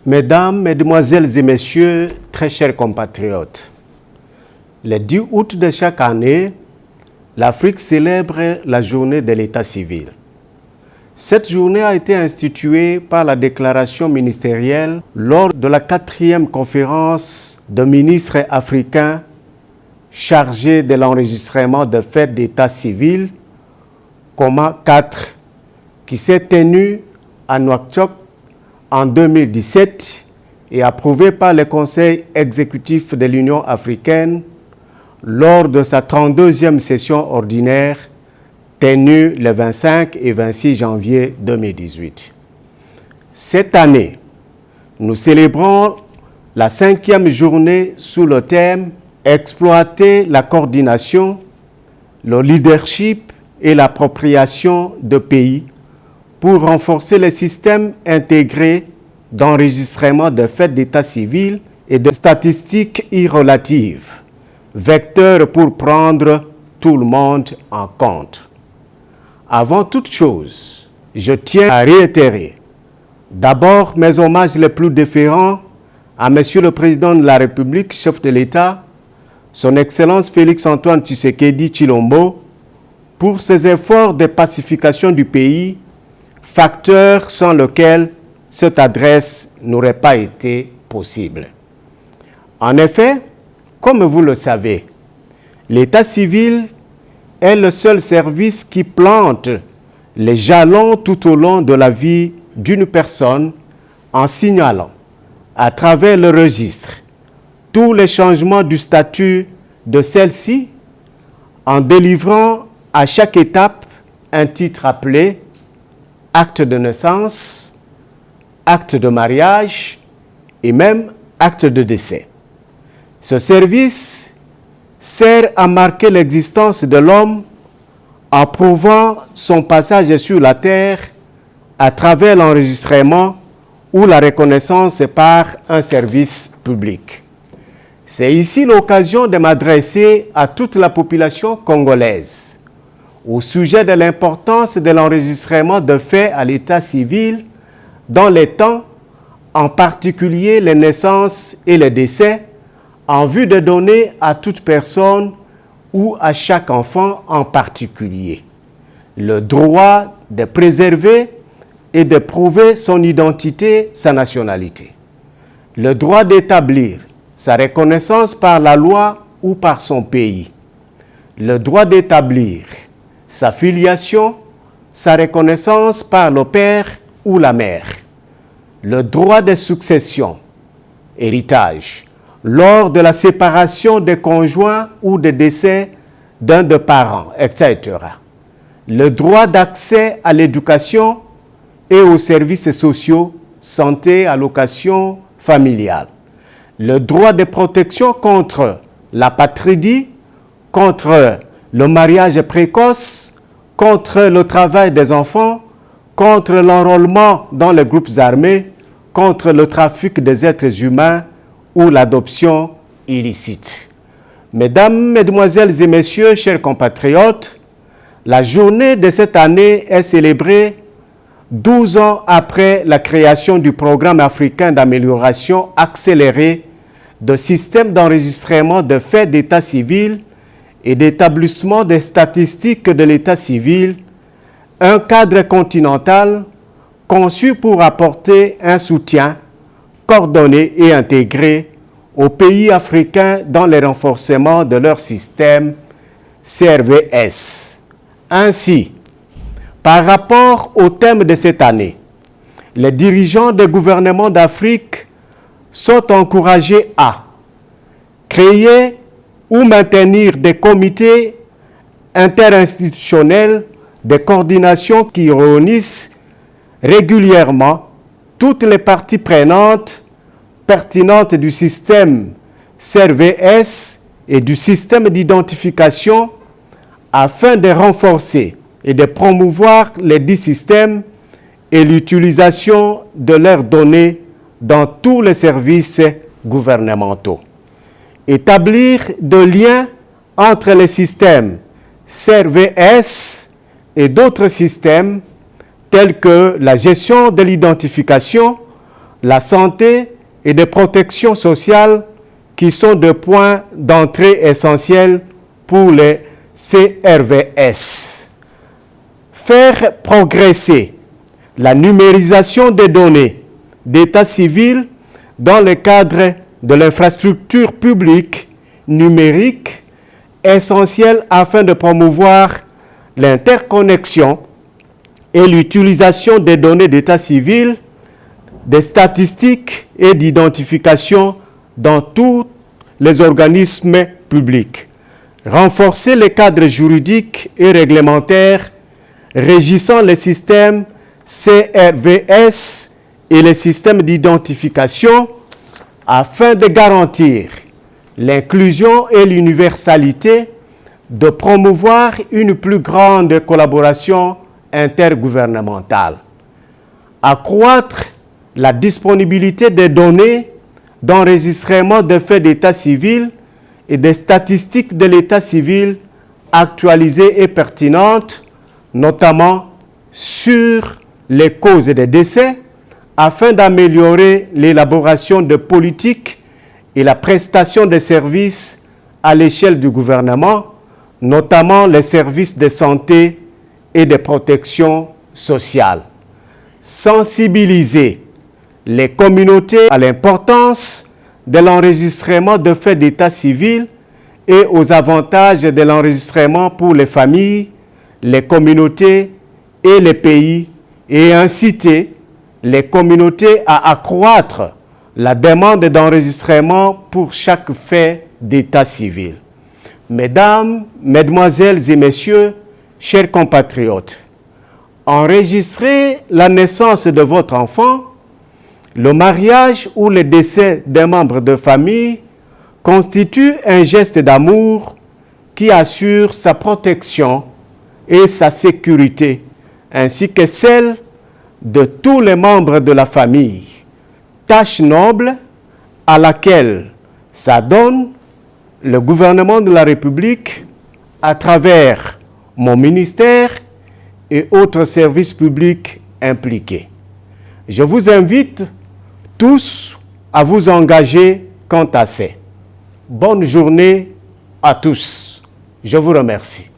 Mesdames, Mesdemoiselles et Messieurs, très chers compatriotes, le 10 août de chaque année, l'Afrique célèbre la journée de l'État civil. Cette journée a été instituée par la déclaration ministérielle lors de la 4e conférence de ministres africains chargés de l'enregistrement de fêtes d'État civil, COMA 4, qui s'est tenue à Nouakchott en 2017 et approuvée par le Conseil exécutif de l'Union africaine lors de sa 32e session ordinaire tenue le 25 et 26 janvier 2018. Cette année, nous célébrons la 5e journée sous le thème « Exploiter la coordination, le leadership et l'appropriation de pays » pour renforcer le système intégré d'enregistrement de faits d'état civil et de statistiques relatives, vecteur pour prendre tout le monde en compte. Avant toute chose, je tiens à réitérer d'abord mes hommages les plus déférents à Monsieur le Président de la République, chef de l'État, Son Excellence Félix-Antoine Tshisekedi Tshilombo, pour ses efforts de pacification du pays, facteur sans lequel cette adresse n'aurait pas été possible. En effet, comme vous le savez, l'état civil est le seul service qui plante les jalons tout au long de la vie d'une personne en signalant, à travers le registre, tous les changements du statut de celle-ci, en délivrant à chaque étape un titre appelé acte de naissance, acte de mariage et même acte de décès. Ce service sert à marquer l'existence de l'homme en prouvant son passage sur la terre à travers l'enregistrement ou la reconnaissance par un service public. C'est ici l'occasion de m'adresser à toute la population congolaise au sujet de l'importance de l'enregistrement de faits à l'état civil dans les temps, en particulier les naissances et les décès, en vue de donner à toute personne ou à chaque enfant en particulier le droit de préserver et de prouver son identité, sa nationalité, le droit d'établir sa reconnaissance par la loi ou par son pays, le droit d'établir sa filiation, sa reconnaissance par le père ou la mère, le droit de succession, héritage, lors de la séparation des conjoints ou de décès d'un des parents, etc. Le droit d'accès à l'éducation et aux services sociaux, santé, allocation familiale. Le droit de protection contre l'apatridie, contre le mariage précoce, contre le travail des enfants, contre l'enrôlement dans les groupes armés, contre le trafic des êtres humains ou l'adoption illicite. Mesdames, Mesdemoiselles et Messieurs, chers compatriotes, la journée de cette année est célébrée 12 ans après la création du Programme africain d'amélioration accélérée de systèmes d'enregistrement de faits d'état civil et d'établissement des statistiques de l'état civil, un cadre continental conçu pour apporter un soutien coordonné et intégré aux pays africains dans le renforcement de leur système CRVS. Ainsi, par rapport au thème de cette année, les dirigeants des gouvernements d'Afrique sont encouragés à créer ou maintenir des comités interinstitutionnels de coordination qui réunissent régulièrement toutes les parties prenantes pertinentes du système CRVS et du système d'identification afin de renforcer et de promouvoir les dits systèmes et l'utilisation de leurs données dans tous les services gouvernementaux. Établir des liens entre les systèmes CRVS et d'autres systèmes tels que la gestion de l'identification, la santé et de protection sociale qui sont des points d'entrée essentiels pour les CRVS. Faire progresser la numérisation des données d'état civil dans le cadre de l'infrastructure publique numérique essentielle afin de promouvoir l'interconnexion et l'utilisation des données d'état civil, des statistiques et d'identification dans tous les organismes publics. Renforcer les cadres juridiques et réglementaires régissant les systèmes CRVS et les systèmes d'identification afin de garantir l'inclusion et l'universalité, de promouvoir une plus grande collaboration intergouvernementale, accroître la disponibilité des données d'enregistrement de faits d'état civil et des statistiques de l'état civil actualisées et pertinentes, notamment sur les causes des décès, afin d'améliorer l'élaboration de politiques et la prestation de services à l'échelle du gouvernement, notamment les services de santé et de protection sociale. Sensibiliser les communautés à l'importance de l'enregistrement de faits d'état civil et aux avantages de l'enregistrement pour les familles, les communautés et les pays, et inciter les communautés à accroître la demande d'enregistrement pour chaque fait d'état civil. Mesdames, Mesdemoiselles et Messieurs, chers compatriotes, enregistrer la naissance de votre enfant, le mariage ou le décès d'un membre de famille constitue un geste d'amour qui assure sa protection et sa sécurité, ainsi que celle de tous les membres de la famille. Tâche noble à laquelle s'adonne le gouvernement de la République à travers mon ministère et autres services publics impliqués. Je vous invite tous à vous engager quant à ça. Bonne journée à tous. Je vous remercie.